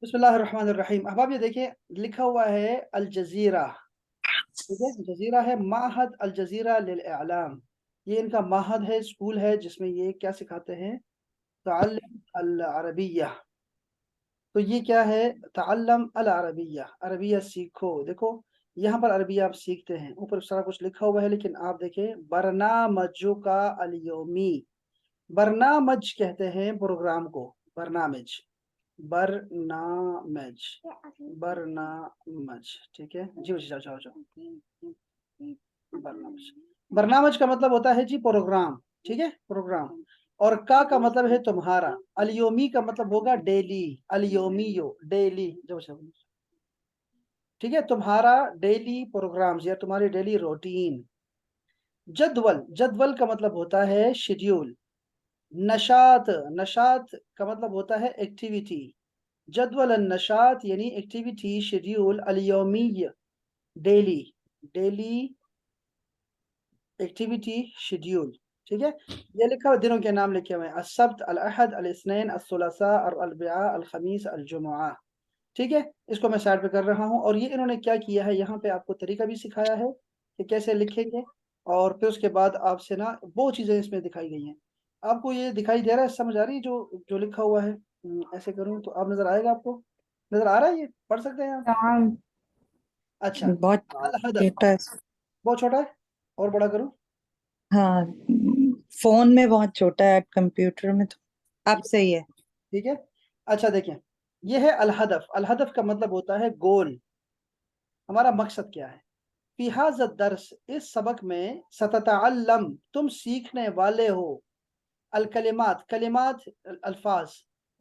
बिस्मिल्लाहिर्रहमानिर्रहीम। अब आप ये देखिए, लिखा हुआ है अल जजीरा। ठीक है, जजीरा है माहद अल जजीरा लिल इलाम। ये इनका माहद है, स्कूल है, जिसमें ये क्या सिखाते हैं, ताल्लुम अल अरबिया। तो ये क्या है, ताल्लम अल अरबिया, अरबिया सीखो। देखो यहाँ पर अरबिया आप सीखते हैं, ऊपर सारा कुछ लिखा हुआ है, लेकिन आप देखें बरनामजो का अल यौमी। बरनामज कहते हैं प्रोग्राम को, बरनामज, बरनामज, बरनामज। ठीक है जी, बच्चे जाओ जाओ जाओ। बरनामज, बरनामज का मतलब होता है जी प्रोग्राम। ठीक है, प्रोग्राम। और का मतलब है तुम्हारा। अलयोमी का मतलब होगा डेली, अलयोमियो डेली जो। ठीक है, तुम्हारा डेली प्रोग्राम्स या तुम्हारी डेली रूटीन। जदवल, जदवल का मतलब होता है शेड्यूल। नशात, नशात का मतलब होता है एक्टिविटी। जदवल नशात यानी एक्टिविटी शेड्यूल, अलयौमी डेली, डेली एक्टिविटी शेड्यूल। ठीक है, ये लिखा हुआ दिनों के नाम लिखे हुए हैं, अस्सब्त, अल अहद, अल इस्नैन, अस्सुलसा, और अलबिआ, अल खमीस, अल जुमुआ। ठीक है, इसको मैं साइड पे कर रहा हूँ। और ये इन्होंने क्या किया है, यहाँ पे आपको तरीका भी सिखाया है कि कैसे लिखेंगे। और फिर उसके बाद आपसे ना वो चीज़ें इसमें दिखाई गई हैं। आपको ये दिखाई दे रहा है, समझ आ रही है जो जो लिखा हुआ है। ऐसे करूँ तो आप नजर आएगा, आपको नजर आ रहा है, ये पढ़ सकते हैं आप। हाँ, अच्छा, बहुत अल हदफ, छोटा है। बहुत छोटा है, और बड़ा करूँ। हाँ, फोन में बहुत छोटा है, कंप्यूटर में तो अब सही है। ठीक है, अच्छा देखें, ये है अल हदफ। अल हदफ का मतलब होता है गोल, हमारा मकसद क्या है। फिहाज़ दर्स, इस सबक में, सततअल्लम, तुम सीखने वाले हो, अल कलिमात, कलिमात अल्फाज,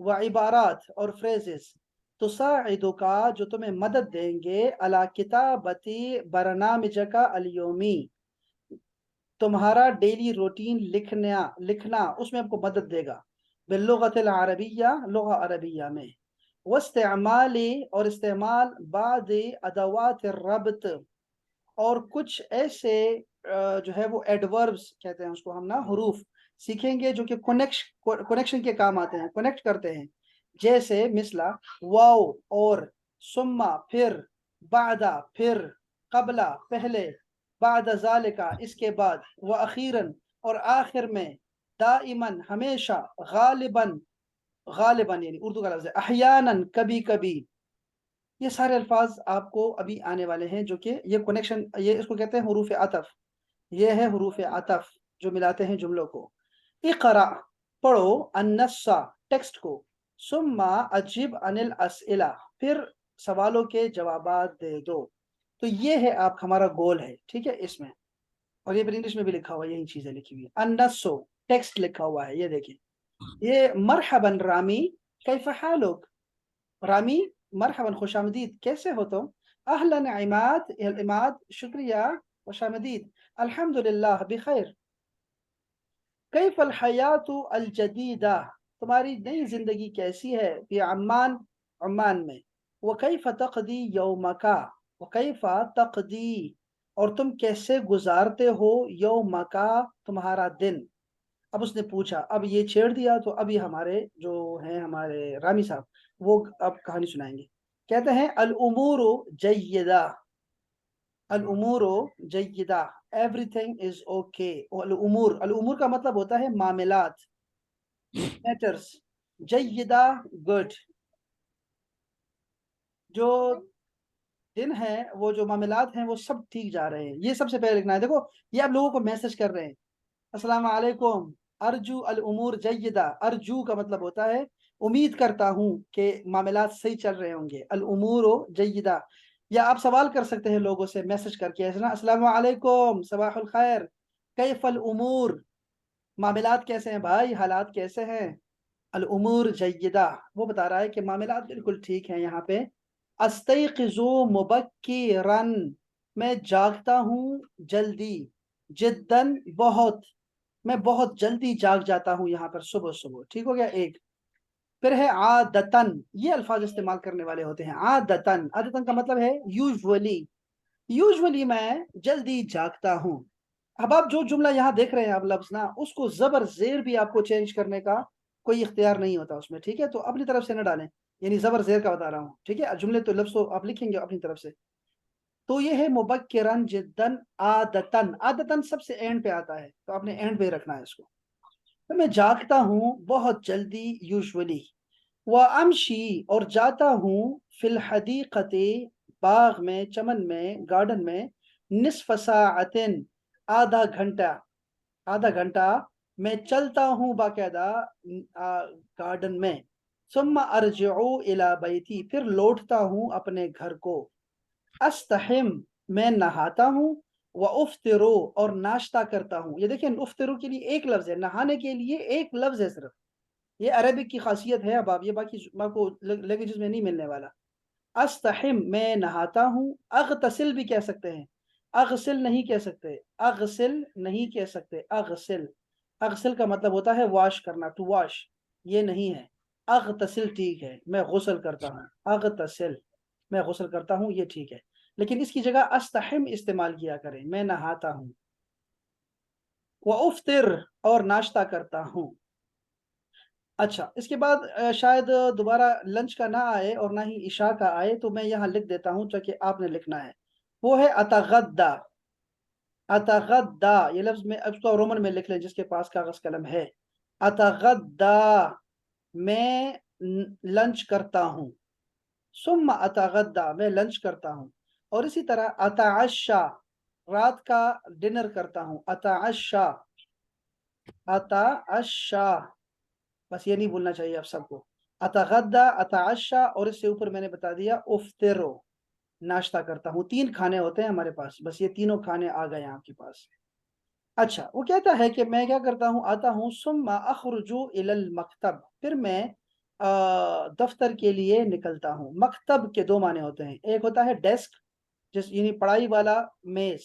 व इबारात और फ्रेजेस, तुसाइदुका, जो तुम्हें मदद देंगे, अला किताबती बरनामिज का अलयोमी, तुम्हारा डेली रूटीन लिखना, लिखना उसमें आपको मदद देगा। बिल्लुगतिल अरबिया, लुगा अरबिया में, वस्तेमाली, और इस्तेमाल, बाद अदवात रब्त, और कुछ ऐसे जो है वो एडवर्ब्स कहते हैं उसको हम ना, हरूफ सीखेंगे जो कि कनेक्शन के काम आते हैं, कनेक्ट करते हैं। जैसे मिसला, वाओ और, सुम्मा फिर, बादा फिर, कबला पहले, बाद जालिका इसके बाद, व अखीरन और आखिर में, दाइमन हमेशा, गालिबन, गालिबन यानी उर्दू का लफ्ज है, अहयानन कभी कभी। ये सारे अल्फाज आपको अभी आने वाले हैं, जो कि ये कनेक्शन, ये इसको कहते हैं हरूफ अतफ। ये है हरूफ अतफ जो मिलाते हैं जुमलों को। इकरा, पढ़ो, अन्नसा, टेक्स्ट को, सुम्मा अजिब अनिल असइला, फिर सवालों के जवाबात दे दो। तो ये है आप हमारा गोल है। ठीक है, इसमें, और ये फिर इंग्लिश में भी लिखा हुआ है, यही चीजें लिखी हुई है। अन्नसो, टेक्स्ट लिखा हुआ है, ये देखिए। ये मरहबन रामी, कैफ हालुक, रामी, मरहबन खुशामदीद, कैसे हो तुम। अहलन इमाद, इमाद शुक्रिया, खुशामदीद, अल्हम्दुलिल्लाह बिखैर। कैफल हयातु अल जदीदा, तुम्हारी नई जिंदगी कैसी है, फी अम्मान, अम्मान में। व कैफ तक़दी यौमका, व कैफ तक़दी, और तुम कैसे गुजारते हो, यौमका तुम्हारा दिन। अब उसने पूछा, अब ये छेड़ दिया, तो अभी हमारे जो हैं हमारे रामी साहब, वो अब कहानी सुनाएंगे। कहते हैं अल उमूरु जय्यदा, अल उमूरु जय्यदा, एवरीथिंग इज ओके। अल उमूर, अल उमूर का मतलब होता है मामलात, मैटर्स। जय्यदा गुड, जो दिन है, वो जो मामलात हैं वो सब ठीक जा रहे हैं, ये सबसे पहले लिखना है। देखो, ये आप लोगों को मैसेज कर रहे हैं, अस्सलाम वालेकुम, अर्जू अल उमूर जय्यदा। अर्जू का मतलब होता है उम्मीद करता हूँ कि मामलात सही चल रहे होंगे, अल उमूर जय्यदा। या आप सवाल कर सकते हैं लोगों से मैसेज करके, ऐसे ना, अस्सलाम वालेकुम, सबाहुल खैर, कैफल उमूर, मामलात कैसे हैं भाई, हालात कैसे हैं। अल उमूर जय्यदा, वो बता रहा है कि मामलात बिल्कुल ठीक हैं यहाँ पे। अस्तयक़िज़ु मुबक्किरन, मैं जागता हूँ जल्दी, जिद्दन बहुत, मैं बहुत जल्दी जाग जाता हूँ यहाँ पर सुबह सुबह। ठीक हो गया एक। फिर है आदतन, ये अल्फाज इस्तेमाल करने वाले होते हैं। आदतन, आदतन का मतलब है यूजुअली, यूजुअली मैं जल्दी जागता हूँ। अब आप जो जुमला यहाँ देख रहे हैं आप लफ्ज ना, उसको जबर जेर भी आपको चेंज करने का کوئی اختیار نہیں ہوتا اس میں، ٹھیک ہے؟ تو اپنی طرف سے نہ ڈالیں، یعنی زبر زیر کا بتا رہا ہوں، ٹھیک ہے؟ جملے تو لفظ تو آپ لکھیں گے اپنی طرف سے. تو یہ ہے مبکرن جدن عادتن، عادتن سب سے اینڈ پہ آتا ہے، تو آپ نے اینڈ پہ رکھنا ہے اس کو. تو میں جاگتا ہوں بہت جلدی یوزولی، وامشی اور جاتا ہوں فی الحدیقۃ باغ میں، چمن میں، گارڈن میں، نصف ساعتن آدھا گھنٹہ، آدھا گھنٹہ میں چلتا ہوں باقاعدہ گارڈن میں. ثم ارجع الی بیتی، پھر لوٹتا ہوں اپنے گھر کو. استحم میں نہاتا ہوں، وافطرو اور ناشتہ کرتا ہوں. یہ دیکھیں افطرو کے لیے ایک لفظ ہے، نہانے کے لیے ایک لفظ ہے صرف. یہ عربک کی خاصیت ہے، اب آپ یہ باقی آپ کو لینگویجز میں نہیں ملنے والا. استحم میں نہاتا ہوں، اغتسل بھی کہہ سکتے ہیں، اغسل نہیں کہہ سکتے، اغسل نہیں کہہ سکتے، اغسل. اغسل کا مطلب ہوتا ہے واش کرنا، ٹو واش، یہ نہیں ہے. اغتسل ٹھیک ہے، میں غسل کرتا ہوں، اغتسل میں غسل کرتا ہوں، یہ ٹھیک ہے. لیکن اس کی جگہ استحم استعمال کیا کریں، میں نہاتا ہوں. وافطر اور ناشتہ کرتا ہوں. اچھا، اس کے بعد شاید دوبارہ لنچ کا نہ آئے اور نہ ہی عشاء کا آئے، تو میں یہاں لکھ دیتا ہوں تاکہ آپ نے لکھنا ہے. وہ ہے اتغدا. اتغدا یہ لفظ میں اب تو رومن میں لکھ لیں جس کے پاس کاغذ قلم ہے. اتغدا میں لنچ کرتا ہوں. ثم اتغدا میں لنچ کرتا ہوں. اور اسی طرح اتعشا رات کا ڈنر کرتا ہوں. اتعشا، اتعشا، بس یہ نہیں بھولنا چاہیے آپ سب کو. اتغدا، اتعشا، اور اس سے اوپر میں نے بتا دیا افطرو، ناشتہ کرتا ہوں. 3 کھانے ہوتے ہیں ہمارے پاس، بس یہ تینوں کھانے آ گئے ہیں آپ کے پاس. اچھا، وہ کہتا ہے کہ میں کیا کرتا ہوں، آتا ہوں. ثم اخرج الی المکتب، پھر میں دفتر کے لیے نکلتا ہوں. مکتب کے 2 معنی ہوتے ہیں، ایک ہوتا ہے ڈیسک، یعنی پڑھائی والا میز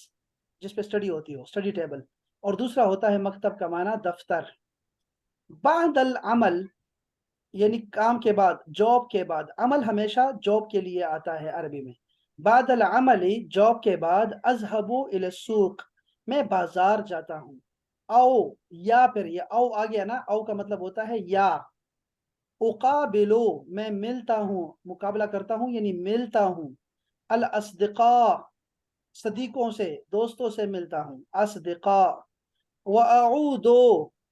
جس پہ اسٹڈی ہوتی ہو، اسٹڈی ٹیبل، اور دوسرا ہوتا ہے مکتب کا معنی دفتر. بعد العمل یعنی کام کے بعد، جاب کے بعد. عمل ہمیشہ جاب کے لیے آتا ہے عربی میں. بعد العمل جاب کے بعد. اذهب الى السوق میں بازار جاتا ہوں. او یا پھر یہ او آ گیا نا، او کا مطلب ہوتا ہے یا. اقابلو میں ملتا ہوں، مقابلہ کرتا ہوں یعنی ملتا ہوں. الاصدقاء صدیقوں سے، دوستوں سے ملتا ہوں، اصدقاء. واعودو،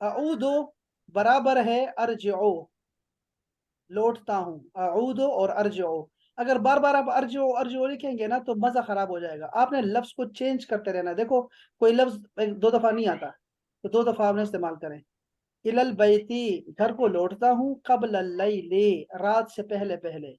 اعودو برابر ہے ارجعو، لوٹتا ہوں. اعودو اور ارجعو، اگر بار بار آپ ارجعو ارجعو لکھیں گے نا تو مزہ خراب ہو جائے گا. آپ نے لفظ کو چینج کرتے رہنا. دیکھو کوئی لفظ 2 دفعہ نہیں آتا، تو 2 دفعہ آپ نے استعمال کریں. الی البیتی گھر کو لوٹتا ہوں. قبل اللیل رات سے پہلے پہلے.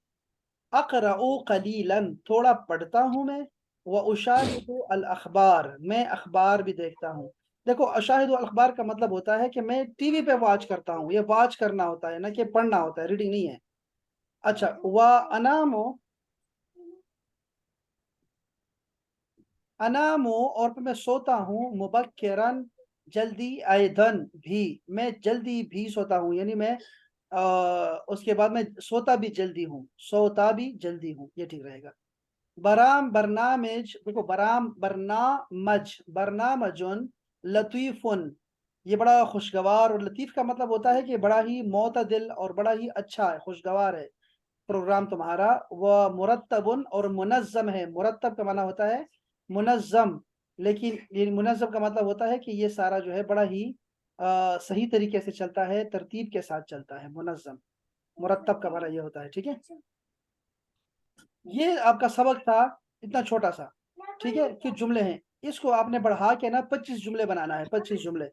اقرأ قلیلا تھوڑا پڑھتا ہوں میں. واشاہد الاخبار میں اخبار بھی دیکھتا ہوں. دیکھو اشاہد الاخبار کا مطلب ہوتا ہے کہ میں ٹی وی پہ واچ کرتا ہوں. یہ واچ کرنا ہوتا ہے، نہ کہ پڑھنا ہوتا ہے، ریڈنگ نہیں ہے. اچھا، وانامو، انامو اور پھر میں سوتا ہوں. مبکرن جلدی، ایدن بھی میں جلدی بھی سوتا ہوں، یعنی میں اس کے بعد میں سوتا بھی جلدی ہوں، سوتا بھی جلدی ہوں، یہ ٹھیک رہے گا. برام برنامج، دیکھو برام برنامج، برنامجن لطیفن یہ بڑا خوشگوار، اور لطیف کا مطلب ہوتا ہے کہ بڑا ہی معتدل اور بڑا ہی اچھا ہے، خوشگوار ہے پروگرام تمہارا. وہ مرتبن اور منظم ہے. مرتب کا معنی ہوتا ہے منظم، لیکن یہ منظم کا مطلب ہوتا ہے کہ یہ سارا جو ہے بڑا ہی صحیح طریقے سے چلتا ہے، ترتیب کے ساتھ چلتا ہے. منظم، مرتب کا معنی یہ ہوتا ہے، ٹھیک ہے؟ یہ آپ کا سبق تھا، اتنا چھوٹا سا، ٹھیک ہے؟ کچھ جملے ہیں، اس کو آپ نے بڑھا کے نا 25 جملے بنانا ہے، 25 جملے.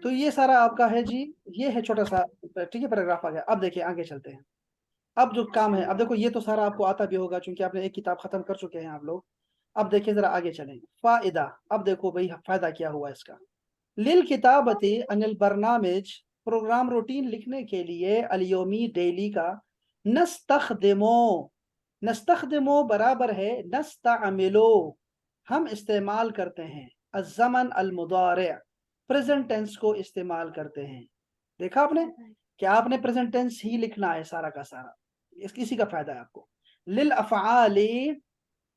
تو یہ سارا آپ کا ہے جی، یہ ہے چھوٹا سا، ٹھیک ہے، پیراگراف آ گیا. اب دیکھیں آگے چلتے ہیں. اب جو کام ہے، اب دیکھو یہ تو سارا آپ کو آتا بھی ہوگا چونکہ آپ نے ایک کتاب ختم کر چکے ہیں آپ لوگ. اب دیکھیں ذرا آگے چلیں. فائدہ، اب دیکھو بھائی فائدہ کیا ہوا اس کا. للکتابت عن البرنامج پروگرام روٹین لکھنے کے لیے، الیومی ڈیلی کا. نستخدمو، نستخدمو برابر ہے نستعملو ہم استعمال کرتے ہیں. الزمن المضارع پریزنٹ ٹینس کو استعمال کرتے ہیں. دیکھا آپ نے کہ آپ نے پریزنٹ ٹینس ہی لکھنا ہے سارا کا سارا. اس کسی کا فائدہ ہے آپ کو. للافعال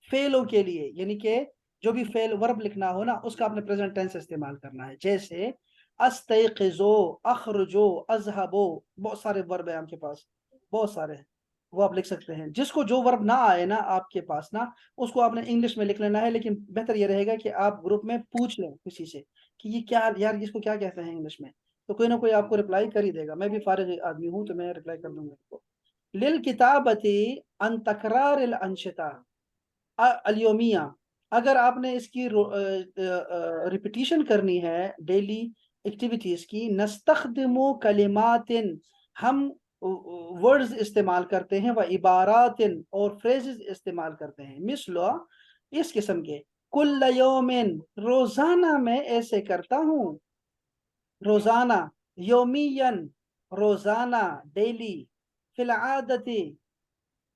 فعلوں کے لیے، یعنی کہ जो भी फेल वर्ब लिखना हो ना उसका आपने प्रेजेंट टेंस इस्तेमाल करना है। जैसे अस्तैक़िज़ो, अखरुजो, अज़हबो, बहुत सारे वर्ब है आपके पास, बहुत सारे हैं, वो आप लिख सकते हैं। जिसको जो वर्ब ना आए ना आपके पास ना, उसको आपने इंग्लिश में लिख लेना है, लेकिन बेहतर ये रहेगा कि आप ग्रुप में पूछ लें किसी से कि ये क्या यार, इसको क्या कहते हैं इंग्लिश में, तो कोई ना कोई आपको रिप्लाई कर ही देगा। मैं भी फारिग आदमी हूँ तो मैं रिप्लाई कर दूंगा आपको। लिल किताबती अन तकरार अल अंशिता अल-यौमिया, अगर आपने इसकी रिपीटिशन करनी है डेली एक्टिविटीज की, नस्तखदिमु कलिमातिन, हम वर्ड्स इस्तेमाल करते हैं, व इबारातिन, और फ्रेजेस इस्तेमाल करते हैं, मिसलो, इस किस्म के, कुल्ल यौमिन, रोजाना मैं ऐसे करता हूँ, रोजाना, यौमियन, रोजाना, डेली, फिल आदती,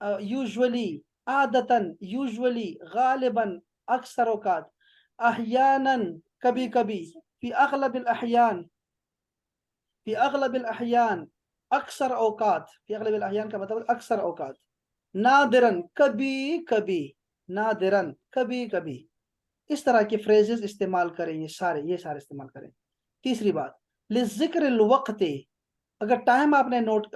यूजुअली, आदतन, यूजुअली, गालिबन, अक्सर औकात, अहयानन, कभी कभी, फी अगलब अहयान, फी अगलब अहयान, अक्सर औकात, फी अगलब अहयान का मतलब अक्सर औकात, नादिरन, कभी कभी, नादिरन, कभी कभी, इस तरह के फ्रेजेस इस्तेमाल करें, ये सारे इस्तेमाल करें। तीसरी बात, लिज़िक्र वक्त, अगर टाइम आपने नोट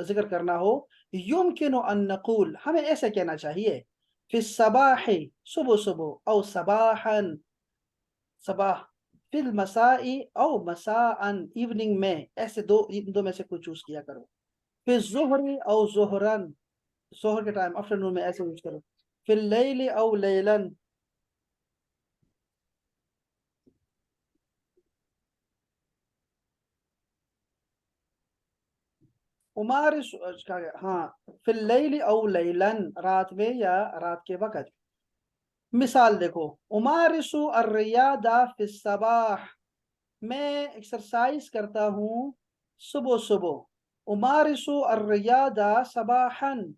जिक्र करना हो, युमकिनु अन नक़ूल, हमें ऐसे कहना चाहिए, फिस सबाही, सुबह सुबह, औ सबाहन, सबाह, फिल मसाई, औ मसाअन, इवनिंग में, ऐसे दो, इन दो में से कुछ चूज किया करो। फिर ज़ुहरी औ ज़ुहरन, ज़ोहर के टाइम, आफ्टरनून में, ऐसे यूज करो। फिल लैली औ लैलन, उमारिस, हाँ, फिल लैली औ लैलन, रात में या रात के वक़्त। मिसाल देखो, उमारिसु अर्रियादा फिस सबाह, मैं एक्सरसाइज करता हूँ सुबह सुबह। उमारिसु अर्रियादा सबाहन,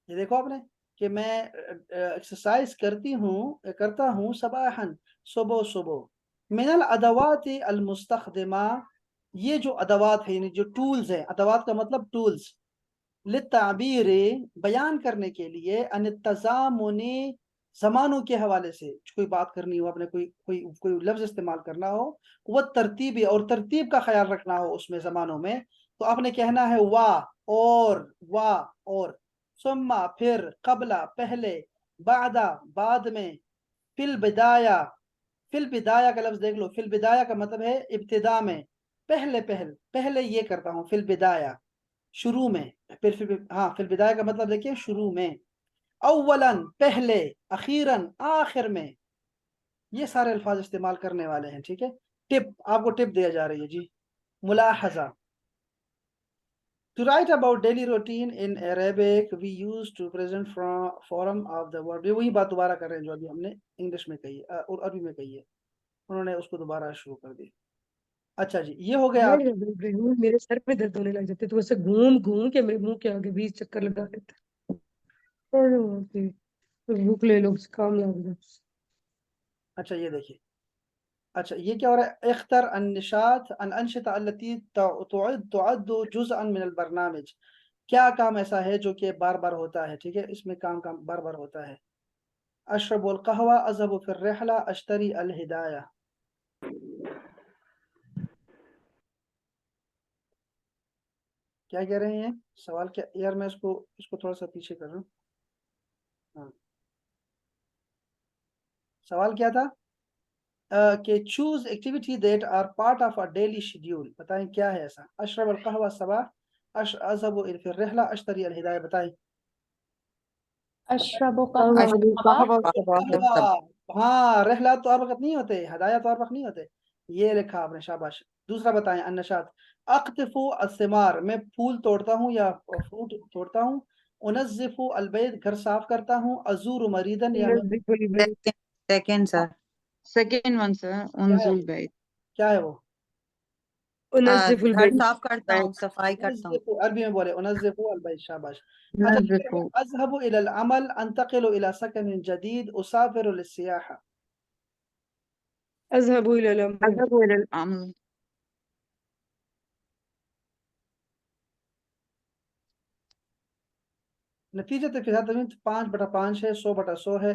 ये देखो आपने कि मैं एक्सरसाइज करता हूँ सबाहन, सुबह सुबह। मिनल अदवाति अल मुस्तखदिमा, ये जो अदवात है, यानी जो टूल्स हैं, अदवात का मतलब टूल्स, लित्ताबीर, बयान करने के लिए, अन तज़ामुनी, ज़मानों के हवाले से, कोई बात करनी हो, आपने कोई लफ्ज़ इस्तेमाल करना हो, वह तरतीब, और तरतीब का ख्याल रखना हो उसमें ज़मानों में, तो आपने कहना है और, सुम्मा, फिर, कबला, पहले, बादा, बाद में, फिल बिदाया, फिल बिदाया का लफ्ज़ देख लो, फिल बिदाया का मतलब है इब्तिदा में, पहले ये करता हूँ, फिल बिदाया, शुरू में, फिर हाँ, फिर बिदाया का मतलब देखिए शुरू में, अव्वलन, पहले, अखीरन, आखिर में, ये सारे अल्फाज इस्तेमाल करने वाले हैं। ठीक है, टिप, आपको टिप दिया जा रही है जी, मुलाहजा, to write about daily routine in Arabic we use to present form of the word, ये वही बात दोबारा कर रहे हैं जो अभी हमने इंग्लिश में कही है और अरबी में कही है, उन्होंने उसको दोबारा शुरू कर दी। अच्छा जी, ये हो गया आप। मेरे सर पे दर्द होने लग जाते, तो ऐसे घूम घूम के मेरे मुंह के आगे 20 चक्कर लगा देते। अरे बाप रे, भूख ले लो, काम लग जाए। अच्छा ये देखिए, अच्छा ये क्या हो रहा है, इख्तर अन्निशात अन अनशिता अल्लती तुअद्दु जुज़अन मिनल बरनामिज, क्या काम ऐसा है जो कि बार बार होता है। ठीक है, इसमें काम काम बार बार होता है। अशरबुल कहवा, अज़हबु फिर रहला, अश्तरी अल हिदाया, क्या कह रहे हैं सवाल, क्या यार, मैं इसको थोड़ा सा पीछे कर रहा हूँ। हाँ, सवाल क्या था कि choose activity that are part of a daily schedule, बताएं क्या है ऐसा। अशरब अल कहवा सबा, अज़हबु फिर रहला, अश्तरी अल हिदाया, बताएं। अशरबु कहवा, हाँ, रहला तो हर वक्त नहीं होते, हदाया तो हर वक्त नहीं होते, ये लिखा आपने, शाबाश। दूसरा बताएं, अन्नशात, अक्तफू अस्सिमार, मैं फूल तोड़ता हूँ या फ्रूट तोड़ता हूँ। उनज़्ज़िफु अलबैत, घर साफ करता हूँ। अज़ूरु मरीदन, या मैं, second sir, second one sir, क्या है उनजुल बैत, क्या है वो, उनज़्ज़िफुल घर बैत, साफ करता हूँ, सफाई करता हूँ। उनज़्ज़िफु, अरबी में बोले उनज़्ज़िफु अलबैत, शाबाश। अच्छा, नज़्ज़िफु, अज़हबु इलल अमल, अंतकिलु इला सकनिन जदीद, उसाफिरु लिस्सियाहा, अज़हबु इलल अमल, अज़हबु इलल अमल, नतीजत फिजा तमीम 5/5 है, 100/100 है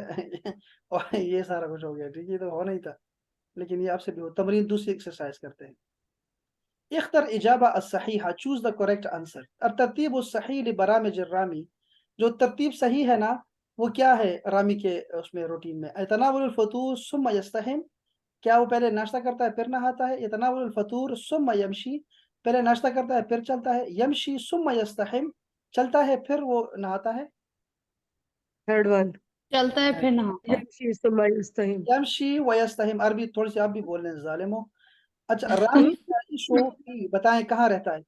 और ये सारा कुछ हो गया, ठीक है, ये तो होना ही था, लेकिन ये आपसे भी हो। तमरीन दूसरी एक्सरसाइज करते हैं। इख्तर इजाबा अस्सहीहा, चूज द करेक्ट आंसर। तरतीब उस्सही लिबरामिज रामी, जो तरतीब सही है ना वो क्या है रामी के उसमें रूटीन में। तनावुल फतूर सुम्मा यस्तहिम, क्या वो पहले नाश्ता करता है फिर नहाता है। यतनावुल फतूर सुम्मा यमशी, पहले नाश्ता करता है फिर चलता है। यमशी सुम्मा यस्तहिम, चलता है फिर वो नहाता है। थर्ड वन, चलता है फिर नहाता है। यमशी सुम्मा यस्तहिम। यमशी व यस्तहिम, अरबी थोड़ी सी आप भी बोल रहे हैं जालिमो। अच्छा, रामी याइशु फी, बताएं कहाँ रहता है।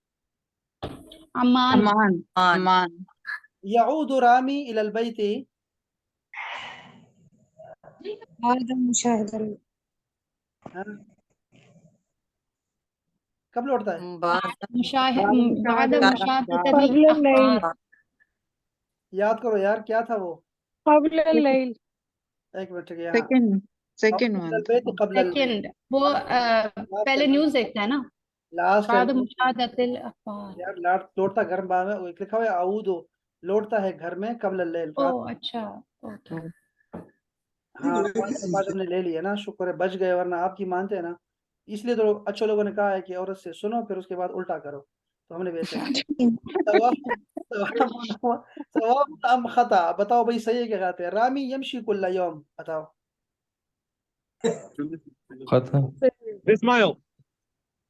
अमान, अमान, अमान, यऊदु रामी इलल बैति, هذا مشاهد हाँ, कब लौटता है। बाद मुशाहिदा मुशाहिदती قبل الليل अखबार, याद करो यार, क्या था वो। قبل الليل एक मिनट के यहाँ सेकंड वन था। सेकंड वो पहले न्यूज़ देखता है ना, लास्ट बाद मुशाहिदतिल अखबार। यार, लौटता घर में वो लिखा हुआ है आऊदो, लौटता है घर में कबल लैल, ओ रात। अच्छा, ओके। हाँ, 5 हमने ले लिया ना, शुक्र है बच गए, वरना आपकी मानते हैं ना। इसलिए तो अच्छे लोगों ने कहा है कि औरत से सुनो फिर उसके बाद उल्टा करो, तो हमने वैसे सवाब अम खता, बताओ भाई सही है क्या कहते हैं। रामी यमशी कुल्ला यौम, बताओ। खता Ismail,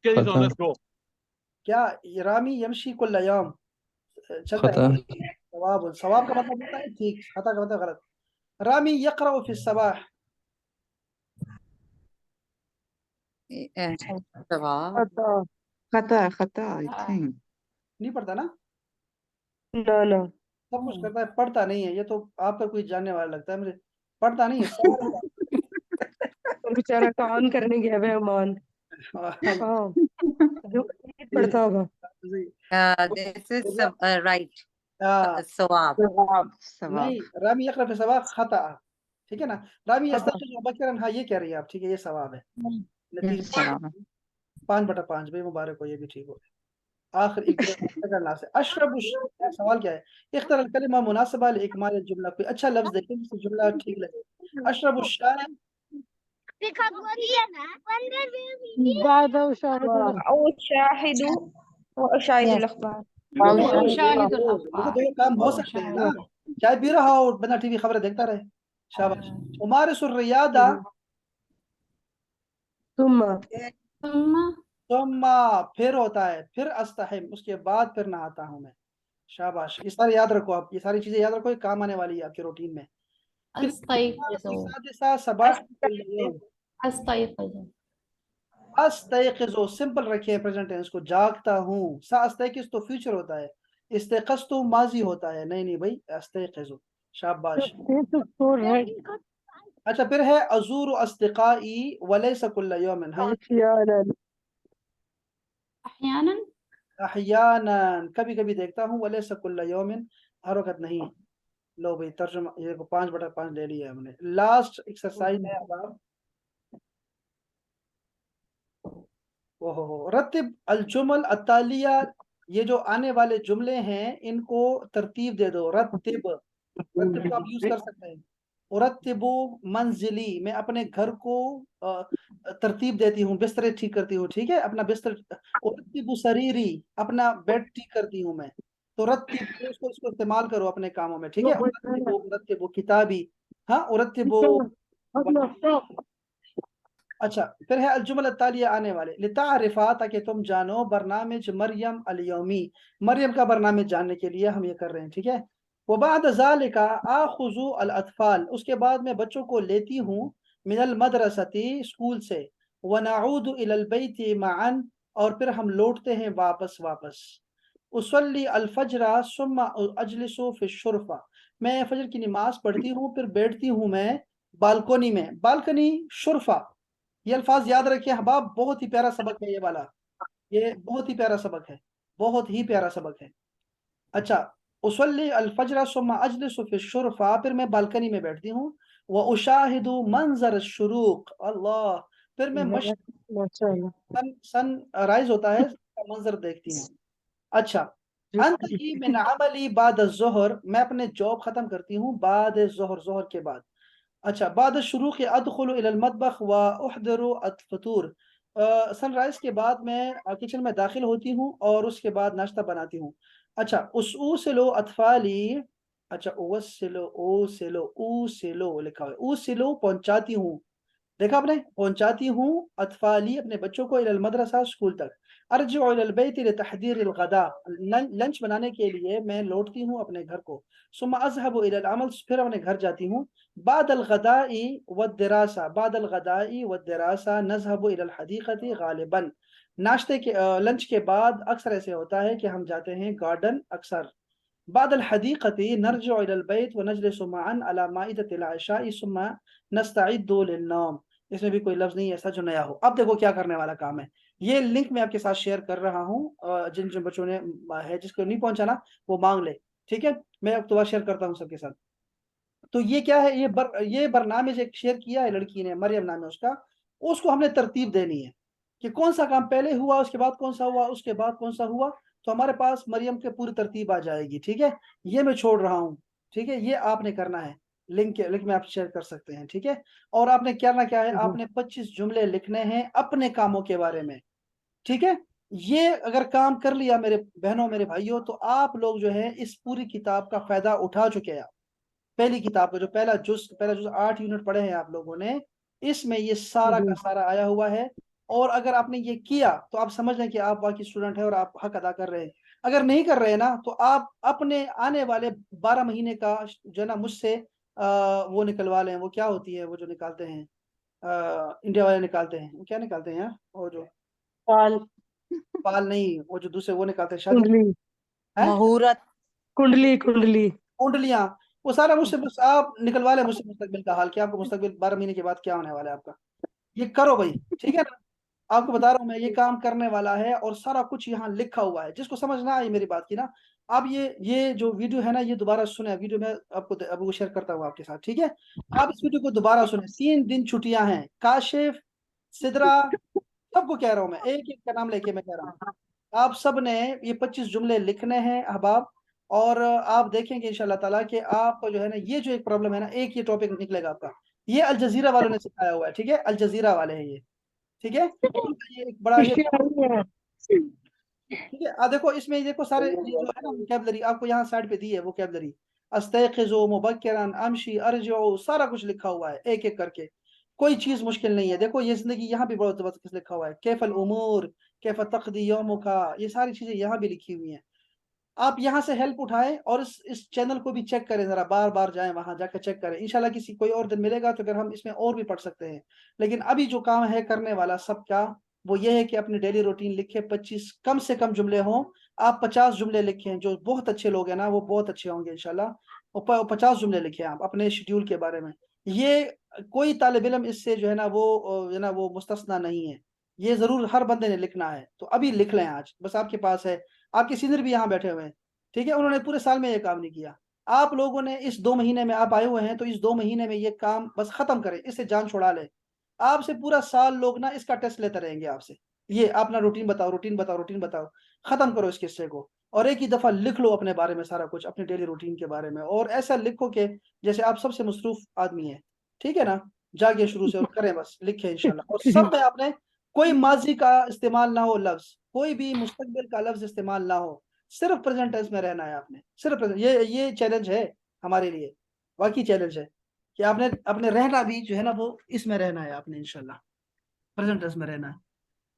get these on, खता let's go. क्या ये रामी यमशी कुल्ला यौम चलता खता है। सवाब, सवाब का मतलब होता है ठीक, खता का मतलब गलत। रामी यक़रा फी सबाह, जवाब खता खता आई थिंक। नहीं पढ़ता ना, ना ना सब कुछ करता है, पढ़ता नहीं है। ये तो आपका कोई जानने वाला लगता है मुझे, पढ़ता नहीं है सवाल और बेचारा काम करने गया है अमान। हाँ जो पढ़ता होगा। दिस इज राइट, हाँ, सवाब नहीं, रामी यक़रा फी सबाह खता, ठीक है ना। रामी यस्तयक़िज़ु बकरन, हाँ ये कह रही है आप, ठीक है, ये सवाब है। नतीजा 5/5, भाई मुबारक हो, ये भी ठीक हो गया। आखिर एक करना से अशरब, सवाल क्या है। इख्तर अल कलिमा मुनासिबा लिइकमाल जुमला, कोई अच्छा लफ्ज देखें जिससे जुमला ठीक लगे। अशरब शाय, बाद उशाहिद وأشاهد الأخبار मुशाहिदुल देखो अखबार, दो काम हो सकते हैं ना, चाय पी रहा हो बंदा टीवी खबरें देखता रहे, शाबाश। उमारिसुर रियादा, सुम्मा सुम्मा फिर होता है, फिर अस्तहिम उसके बाद फिर नहाता हूँ मैं, शाबाश। ये सारे याद रखो आप, ये सारी चीजें याद रखो, ये काम आने वाली है आपके रूटीन में। फिर अस्तयक़िज़ु, सादिसा सबाह कुल यौम, अस्तयक़िज़ु, अस्तयक़िज़ु सिंपल रखिए प्रेजेंट टेंस को, जागता हूँ। साअस्तयक़िज़ तो फ्यूचर होता है, इस्तयक़ज़तु माजी होता है। नहीं नहीं भाई, अस्तयक़िज़ु, शाबाश। अच्छा, फिर है अज़ूरु अस्दिक़ाई वलैसा कुल्ला यौमिन, हाँ अहयानन, अहयानन कभी कभी देखता हूँ, वलैसा कुल्ला यौमिन हर वक्त नहीं। लो भाई तर्जुमा, ये 5/5 ले लिया हमने। लास्ट एक्सरसाइज है अब आप, ओहो, रत्तिब अल जुमल अत्तालिया, ये जो आने वाले जुमले हैं इनको तरतीब दे दो। रत्तिब, रत्तिब को आप यूज कर सकते हैं। उरत्तिबु मंजिली, मैं अपने घर को तरतीब देती हूँ, बिस्तर ठीक करती हूँ, ठीक है, अपना बिस्तर। उरत्तिबु सरीरी, अपना बेड ठीक करती हूँ मैं। तो रत्तिब इसको इस्तेमाल करो अपने कामों में, ठीक है। उरत्तिबु किताबी, हाँ उरत्तिबु। अच्छा, फिर है अलजुमल तालिया आने वाले, लितारिफा, ताकि तुम जानो, बरनामिज मरियम अलयौमी, मरियम का बरनामिज जानने के लिए हम ये कर रहे हैं, ठीक है। वबाद ज़ालिका आखुज़ु अल अतफाल, उसके बाद मैं बच्चों को लेती हूँ, मिनल मदरसती स्कूल से, व नऊदु इलल बैति मअन, और फिर हम लौटते हैं वापस। उसल्ली अल फजरा सुम्मा अजलिसु फि शुरफा, मैं फजर की नमाज पढ़ती हूँ फिर बैठती हूँ मैं बालकोनी में। बालकनी, शुरफा, ये अल्फाज याद रखिए अहबाब, बहुत ही प्यारा सबक है ये वाला, ये बहुत ही प्यारा सबक है, बहुत ही प्यारा सबक है। अच्छा, उसल्ली अल फजर सुम्मा अजलिसु फी शुरफा, फिर मैं बालकनी में बैठती हूँ। व उशाहिदु मंजर शुरूक, अल्लाह, फिर मैं माशाअल्लाह। सन राइज होता है, मंजर देखती हूँ। अच्छा, अंतही मिन अमली बाद ज़ोहर, मैं अपने जॉब खत्म करती हूँ बाद ज़ोहर, ज़ोहर के बाद। अच्छा, बाद शुरू के अदखुलु इलल मतबख व उहदिरु अल-फतूर, सनराइज के बाद मैं किचन में दाखिल होती हूँ और उसके बाद नाश्ता बनाती हूँ। अच्छा, उसूसिलु अतफाली, अच्छा उवस्सिलु ऊसिलु ऊसिलु लिखा हुआ है, ऊसिलु पहुंचाती हूँ, देखा आपने, पहुंचाती हूँ अतफाली अपने बच्चों को इलल मदरसा स्कूल तक। अर्जिउ इलल बैति लितहदीर अलगदा, लंच बनाने के लिए मैं लौटती हूँ अपने घर को। सुम्मा अज़हबु इलल अमल, फिर अपने घर जाती हूँ। बादल गदाई वद्दरासा, बादल गदाई वद्दरासा नज़हबु इलल हदीक़ति गालिबन, नाश्ते के लंच के बाद अक्सर ऐसे होता है कि हम जाते हैं गार्डन अक्सर। बादल हदीक़ति नरजिउ इलल बैत व नजलिसु मअन अला माइदतिल इशाई सुम्मा नस्तइद्दु लिन्नौम, इसमें भी कोई लफ्ज़ नहीं ऐसा जो नया हो। अब देखो क्या करने वाला काम है, ये लिंक मैं आपके साथ शेयर कर रहा हूँ, जिन जिन बच्चों ने है जिसको नहीं पहुंचा ना वो मांग ले, ठीक है, मैं अब दोबारा शेयर करता हूँ सबके साथ। तो ये क्या है, ये बरनामे एक शेयर किया है लड़की ने, मरियम नाम है उसका, उसको हमने तरतीब देनी है कि कौन सा काम पहले हुआ, उसके बाद कौन सा हुआ, उसके बाद कौन सा हुआ, तो हमारे पास मरियम के पूरी तरतीब आ जाएगी, ठीक है। ये मैं छोड़ रहा हूँ, ठीक है, ये आपने करना है, लिंक में आप शेयर कर सकते हैं, ठीक है। और आपने करना क्या है, आपने 25 जुमले लिखने हैं अपने कामों के बारे में, ठीक है। ये अगर काम कर लिया मेरे बहनों मेरे भाइयों, तो आप लोग जो है इस पूरी किताब का फायदा उठा चुके हैं। पहली किताब का जो पहला जुज 8 यूनिट पढ़े हैं आप लोगों ने, इसमें ये सारा का सारा आया हुआ है। और अगर आपने ये किया तो आप समझ लें कि आप वाकई स्टूडेंट है और आप हक अदा कर रहे हैं। अगर नहीं कर रहे हैं ना, तो आप अपने आने वाले 12 महीने का जो है ना मुझसे वो निकलवा लें, वो क्या होती है वो जो निकालते हैं, इंडिया वाले निकालते हैं, वो क्या निकालते हैं यार, वो जो पाल, पाल नहीं, वो जो दूसरे वो निकालते हैं शादी कुंडली, है, मुहूर्त। कुंडली, कुंडली। कुंडलियां, वो सारा मुझसे बस आप निकलवा लें मुझसे मुस्तकबिल का हाल, कि आपको मुस्तकबिल 12 महीने के बाद क्या होने वाला है आपका। ये करो भाई, ठीक है ना, आपको बता रहा हूँ मैं, ये काम करने वाला है और सारा कुछ यहाँ लिखा हुआ है। जिसको समझ ना आई मेरी बात की ना, आप ये जो वीडियो है ना, ये दोबारा सुने, वीडियो में आपको अब वो शेयर करता हूँ आपके साथ, ठीक है। आप इस वीडियो को दोबारा सुने, 3 दिन छुट्टियां हैं, काशिफ, सिदरा, सबको कह रहा हूँ मैं, एक एक का नाम लेके मैं कह रहा हूँ, आप सब ने ये 25 जुमले लिखने हैं अहबाब। और आप देखेंगे इंशाल्लाह ताला कि आपको जो है ना, ये जो एक प्रॉब्लम है ना, एक ये टॉपिक निकलेगा आपका। ये अल जजीरा वालों ने सिखाया हुआ है, ठीक है, अल जजीरा वाले हैं ये, ठीक है। ये एक बड़ा ये, ठीक है, देखो इसमें देखो सारे ये जो है ना वोकैबलरी आपको यहाँ साइड पे दी है, वोकैबलरी अस्तयक़िज़ु मुबक्किरन अमशी अर्जिउ, सारा कुछ लिखा हुआ है एक एक करके, कोई चीज मुश्किल नहीं है। देखो ये जिंदगी यहाँ भी बहुत जबरदस्त लिखा हुआ है, कैफल उमूर कैफ तक़दी यौमुका, ये सारी चीजें यहाँ भी लिखी हुई हैं। आप यहाँ से हेल्प उठाएं और इस चैनल को भी चेक करें, जरा बार बार जाएं वहां जाकर चेक करें। इंशाल्लाह किसी कोई और दिन मिलेगा तो अगर हम इसमें और भी पढ़ सकते हैं, लेकिन अभी जो काम है करने वाला सबका वो ये है कि अपनी डेली रूटीन लिखे, 25 कम से कम जुमले हों। आप 50 जुमले लिखें, जो बहुत अच्छे लोग हैं ना वो बहुत अच्छे होंगे इंशाल्लाह। और 50 जुमले लिखें आप अपने शेड्यूल के बारे में। ये कोई तालिब इल्म इससे जो है ना वो मुस्तस्ना नहीं है, ये जरूर हर बंदे ने लिखना है। तो अभी लिख लें, आज बस आपके पास है। आपके सीनियर भी यहाँ बैठे हुए हैं, ठीक है, उन्होंने पूरे साल में ये काम नहीं किया। आप लोगों ने इस 2 महीने में आप आए हुए हैं, तो इस 2 महीने में ये काम बस खत्म करें, इससे जान छुड़ा ले। आपसे पूरा साल लोग ना इसका टेस्ट लेते रहेंगे आपसे, ये अपना रूटीन बताओ, रूटीन बताओ, रूटीन बताओ, खत्म करो इस किस्से को। और एक ही दफा लिख लो अपने बारे में सारा कुछ, अपने डेली रूटीन के बारे में, और ऐसा लिखो कि जैसे आप सबसे मसरूफ आदमी है, ठीक है ना। जागे शुरू से और करें, बस लिखें इंशाल्लाह। और सब में आपने कोई माजी का इस्तेमाल ना हो लफ्ज, कोई भी मुस्तकबिल का लफ्ज इस्तेमाल ना हो, सिर्फ प्रेजेंट टेंस में रहना है आपने, सिर्फ प्रेजेंट। ये चैलेंज है हमारे लिए, वाकई चैलेंज है कि आपने अपने रहना भी जो है ना वो इसमें रहना है आपने, इंशाल्लाह प्रेजेंट टेंस में रहना है।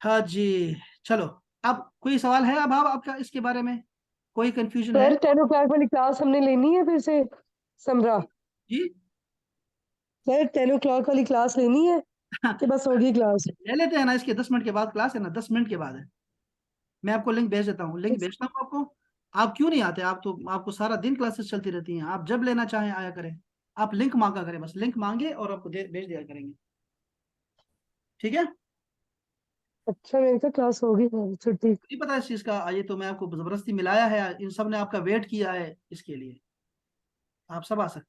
हाँ जी, चलो, अब कोई सवाल है अब आपका इसके बारे में, कोई कंफ्यूजन है सर 10 o'clock वाली क्लास हमने लेनी है फिर से, समरा जी? सर 10 o'clock वाली क्लास लेनी है कि बस होगी क्लास? ले लेते हैं ना, इसके 10 मिनट के बाद क्लास है ना, 10 मिनट के बाद है। मैं आपको लिंक भेज देता हूँ, लिंक भेजता हूँ आपको। आप क्यों नहीं आते, आप तो आपको सारा दिन क्लासेस चलती रहती हैं, आप जब लेना चाहें आया करें। आप लिंक मांगा करें, बस लिंक मांगे और आपको भेज दिया करेंगे, ठीक है। अच्छा, मेरी तो क्लास होगी छुट्टी। नहीं पता इस चीज का, ये तो मैं आपको जबरदस्ती मिलाया है, इन सब ने आपका वेट किया है, इसके लिए आप सब आ सकते हैं।